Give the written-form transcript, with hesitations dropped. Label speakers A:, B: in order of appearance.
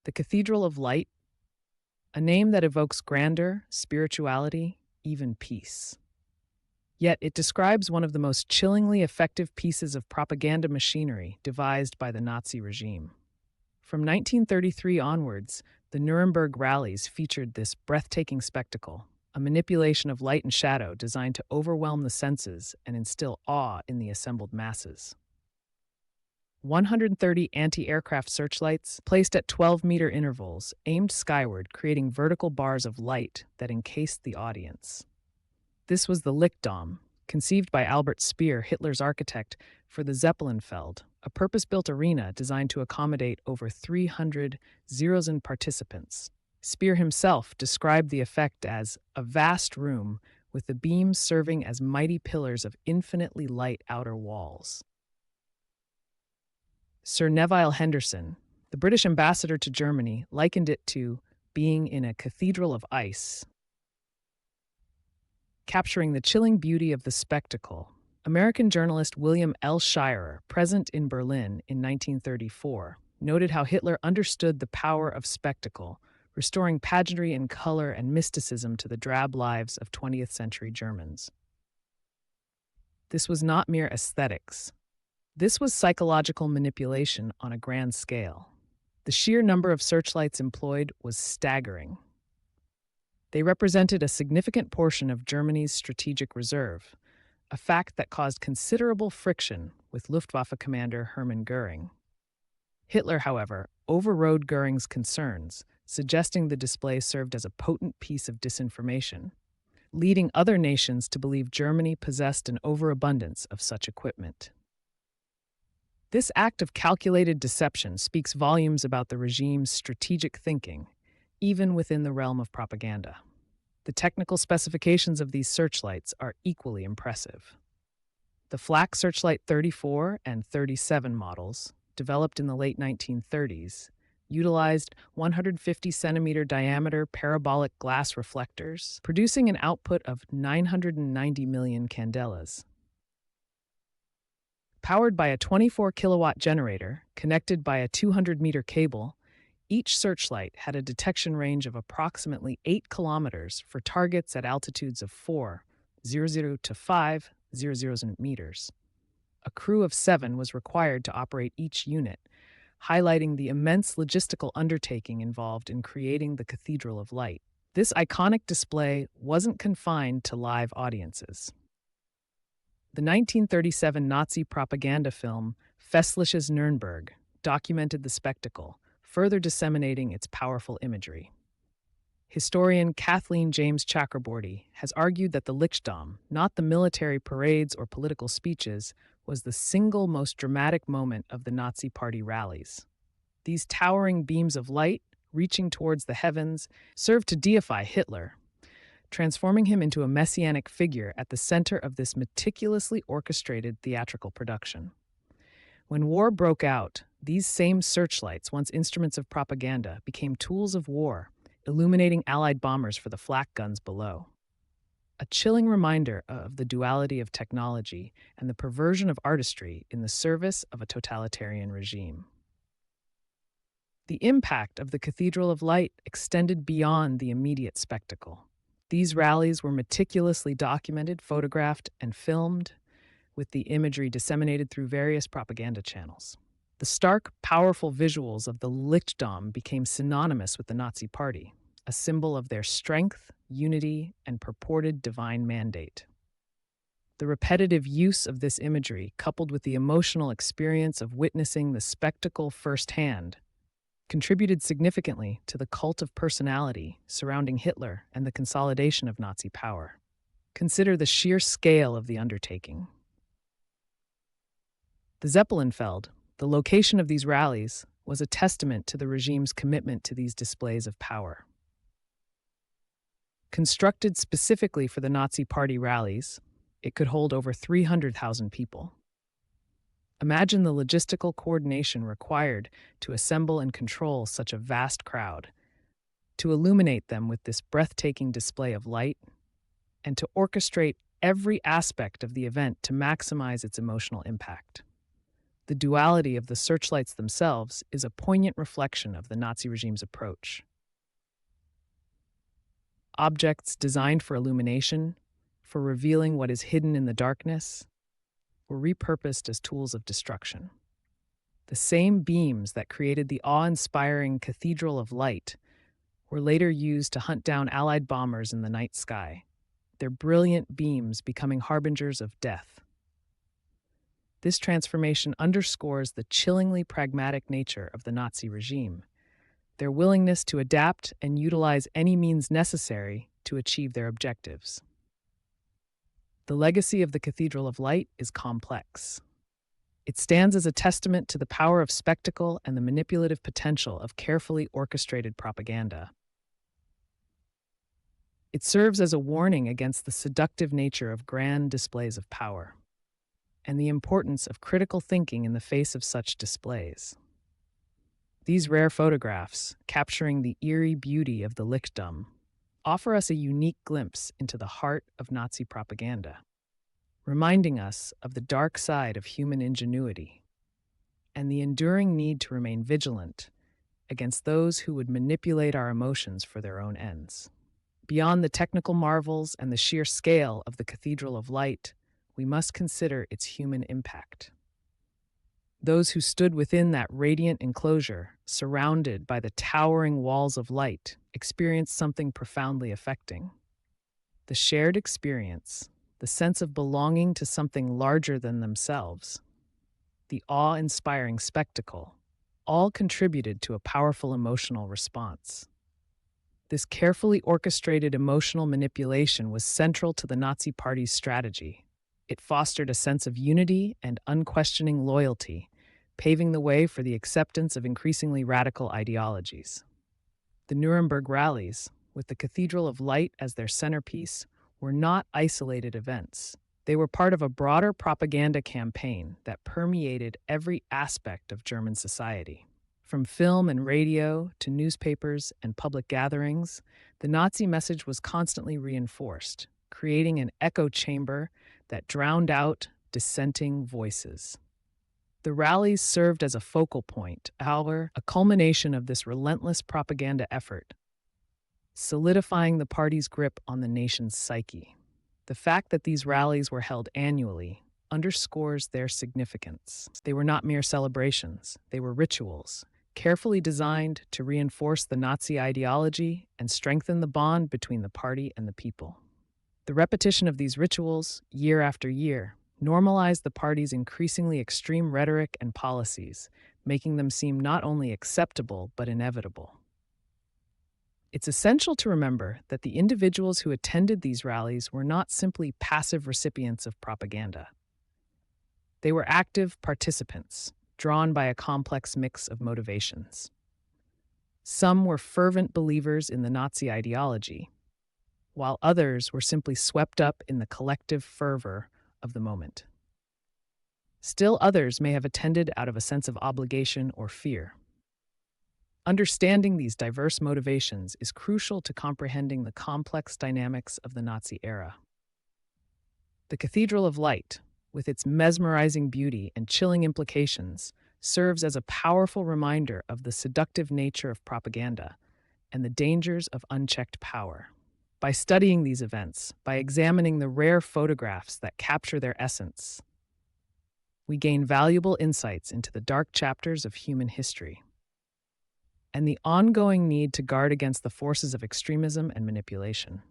A: The Cathedral of Light, a name that evokes grandeur, spirituality, even peace. Yet it describes one of the most chillingly effective pieces of propaganda machinery devised by the Nazi regime. From 1933 onwards, the Nuremberg rallies featured this breathtaking spectacle, a manipulation of light and shadow designed to overwhelm the senses and instill awe in the assembled masses. 130 anti-aircraft searchlights, placed at 12-meter intervals, aimed skyward, creating vertical bars of light that encased the audience. This was the Lichtdom, conceived by Albert Speer, Hitler's architect, for the Zeppelinfeld, a purpose-built arena designed to accommodate over 300 Zerosen participants. Speer himself described the effect as a vast room with the beams serving as mighty pillars of infinitely light outer walls. Sir Neville Henderson, the British ambassador to Germany, likened it to being in a cathedral of ice. Capturing the chilling beauty of the spectacle, American journalist William L. Shirer, present in Berlin in 1934, noted how Hitler understood the power of spectacle, restoring pageantry and color and mysticism to the drab lives of 20th century Germans. This was not mere aesthetics. This was psychological manipulation on a grand scale. The sheer number of searchlights employed was staggering. They represented a significant portion of Germany's strategic reserve, a fact that caused considerable friction with Luftwaffe commander Hermann Göring. Hitler, however, overrode Göring's concerns, suggesting the display served as a potent piece of disinformation, leading other nations to believe Germany possessed an overabundance of such equipment. This act of calculated deception speaks volumes about the regime's strategic thinking, even within the realm of propaganda. The technical specifications of these searchlights are equally impressive. The Flak Searchlight 34 and 37 models, developed in the late 1930s, utilized 150-centimeter diameter parabolic glass reflectors, producing an output of 990 million candelas. Powered by a 24-kilowatt generator connected by a 200-meter cable, each searchlight had a detection range of approximately 8 kilometers for targets at altitudes of 400 to 500 meters. A crew of 7 was required to operate each unit, highlighting the immense logistical undertaking involved in creating the Cathedral of Light. This iconic display wasn't confined to live audiences. The 1937 Nazi propaganda film Festliches Nuremberg documented the spectacle, further disseminating its powerful imagery. Historian Kathleen James Chakraborty has argued that the Lichtdom, not the military parades or political speeches, was the single most dramatic moment of the Nazi Party rallies. These towering beams of light, reaching towards the heavens, served to deify Hitler, transforming him into a messianic figure at the center of this meticulously orchestrated theatrical production. When war broke out, these same searchlights, once instruments of propaganda, became tools of war, illuminating Allied bombers for the flak guns below. A chilling reminder of the duality of technology and the perversion of artistry in the service of a totalitarian regime. The impact of the Cathedral of Light extended beyond the immediate spectacle. These rallies were meticulously documented, photographed, and filmed, with the imagery disseminated through various propaganda channels. The stark, powerful visuals of the Lichtdom became synonymous with the Nazi Party, a symbol of their strength, unity, and purported divine mandate. The repetitive use of this imagery, coupled with the emotional experience of witnessing the spectacle firsthand, contributed significantly to the cult of personality surrounding Hitler and the consolidation of Nazi power. Consider the sheer scale of the undertaking. The Zeppelinfeld, the location of these rallies, was a testament to the regime's commitment to these displays of power. Constructed specifically for the Nazi Party rallies, it could hold over 300,000 people. Imagine the logistical coordination required to assemble and control such a vast crowd, to illuminate them with this breathtaking display of light, and to orchestrate every aspect of the event to maximize its emotional impact. The duality of the searchlights themselves is a poignant reflection of the Nazi regime's approach. Objects designed for illumination, for revealing what is hidden in the darkness, were repurposed as tools of destruction. The same beams that created the awe-inspiring Cathedral of Light were later used to hunt down Allied bombers in the night sky, their brilliant beams becoming harbingers of death. This transformation underscores the chillingly pragmatic nature of the Nazi regime, their willingness to adapt and utilize any means necessary to achieve their objectives. The legacy of the Cathedral of Light is complex. It stands as a testament to the power of spectacle and the manipulative potential of carefully orchestrated propaganda. It serves as a warning against the seductive nature of grand displays of power and the importance of critical thinking in the face of such displays. These rare photographs, capturing the eerie beauty of the Lichtdom, offer us a unique glimpse into the heart of Nazi propaganda, reminding us of the dark side of human ingenuity and the enduring need to remain vigilant against those who would manipulate our emotions for their own ends. Beyond the technical marvels and the sheer scale of the Cathedral of Light, we must consider its human impact. Those who stood within that radiant enclosure, surrounded by the towering walls of light, experienced something profoundly affecting. The shared experience, the sense of belonging to something larger than themselves, the awe-inspiring spectacle, all contributed to a powerful emotional response. This carefully orchestrated emotional manipulation was central to the Nazi Party's strategy. It fostered a sense of unity and unquestioning loyalty, paving the way for the acceptance of increasingly radical ideologies. The Nuremberg rallies, with the Cathedral of Light as their centerpiece, were not isolated events. They were part of a broader propaganda campaign that permeated every aspect of German society. From film and radio to newspapers and public gatherings, the Nazi message was constantly reinforced, creating an echo chamber that drowned out dissenting voices. The rallies served as a focal point, however, a culmination of this relentless propaganda effort, solidifying the party's grip on the nation's psyche. The fact that these rallies were held annually underscores their significance. They were not mere celebrations, they were rituals, carefully designed to reinforce the Nazi ideology and strengthen the bond between the party and the people. The repetition of these rituals, year after year, normalized the party's increasingly extreme rhetoric and policies, making them seem not only acceptable but inevitable. It's essential to remember that the individuals who attended these rallies were not simply passive recipients of propaganda. They were active participants, drawn by a complex mix of motivations. Some were fervent believers in the Nazi ideology, while others were simply swept up in the collective fervor of the moment. Still others may have attended out of a sense of obligation or fear. Understanding these diverse motivations is crucial to comprehending the complex dynamics of the Nazi era. The Cathedral of Light, with its mesmerizing beauty and chilling implications, serves as a powerful reminder of the seductive nature of propaganda and the dangers of unchecked power. By studying these events, by examining the rare photographs that capture their essence, we gain valuable insights into the dark chapters of human history and the ongoing need to guard against the forces of extremism and manipulation.